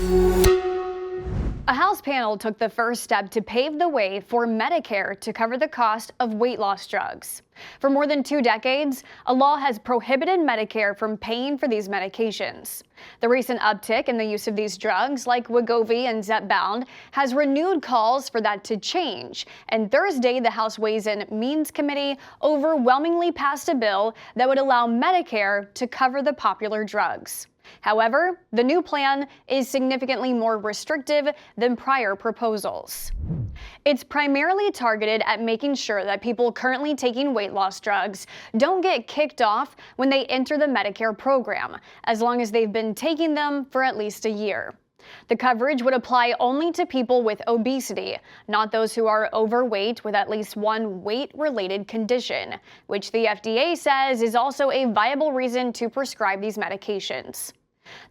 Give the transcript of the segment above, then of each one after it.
A House panel took the first step to pave the way for Medicare to cover the cost of weight loss drugs. For more than 2 decades, a law has prohibited Medicare from paying for these medications. The recent uptick in the use of these drugs, like Wegovy and Zepbound, has renewed calls for that to change. And Thursday, the House Ways and Means Committee overwhelmingly passed a bill that would allow Medicare to cover the popular drugs. However, the new plan is significantly more restrictive than prior proposals. It's primarily targeted at making sure that people currently taking weight loss drugs don't get kicked off when they enter the Medicare program, as long as they've been taking them for at least a year. The coverage would apply only to people with obesity, not those who are overweight with at least one weight-related condition, which the FDA says is also a viable reason to prescribe these medications.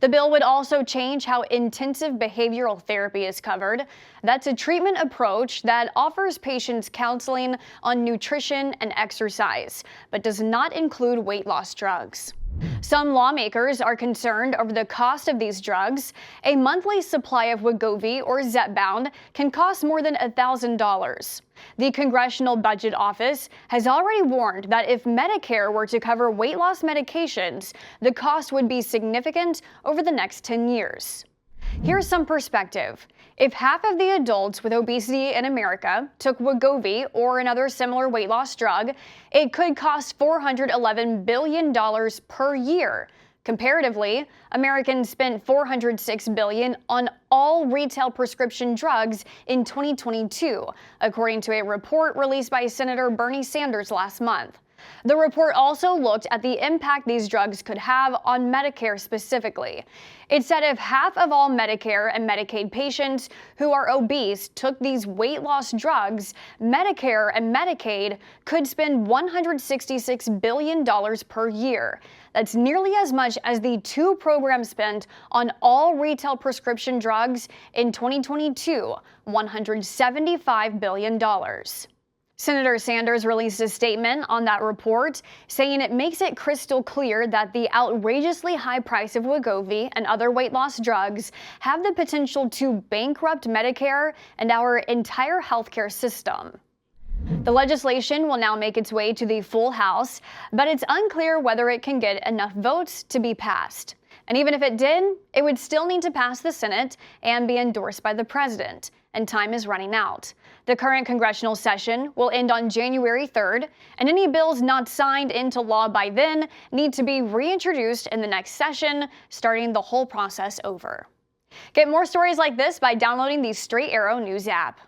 The bill would also change how intensive behavioral therapy is covered. That's a treatment approach that offers patients counseling on nutrition and exercise, but does not include weight loss drugs. Some lawmakers are concerned over the cost of these drugs. A monthly supply of Wegovy or Zepbound can cost more than $1,000. The Congressional Budget Office has already warned that if Medicare were to cover weight loss medications, the cost would be significant over the next 10 years. Here's some perspective. If half of the adults with obesity in America took Wegovy or another similar weight loss drug, it could cost $411 billion per year. Comparatively, Americans spent $406 billion on all retail prescription drugs in 2022, according to a report released by Senator Bernie Sanders last month. The report also looked at the impact these drugs could have on Medicare specifically. It said if half of all Medicare and Medicaid patients who are obese took these weight loss drugs, Medicare and Medicaid could spend $166 billion per year. That's nearly as much as the 2 programs spent on all retail prescription drugs in 2022, $175 billion. Senator Sanders released a statement on that report, saying it makes it crystal clear that the outrageously high price of Wegovy and other weight loss drugs have the potential to bankrupt Medicare and our entire healthcare system. The legislation will now make its way to the full House, but it's unclear whether it can get enough votes to be passed. And even if it did, it would still need to pass the Senate and be endorsed by the president, and time is running out. The current congressional session will end on January 3rd, and any bills not signed into law by then need to be reintroduced in the next session, starting the whole process over. Get more stories like this by downloading the Straight Arrow News app.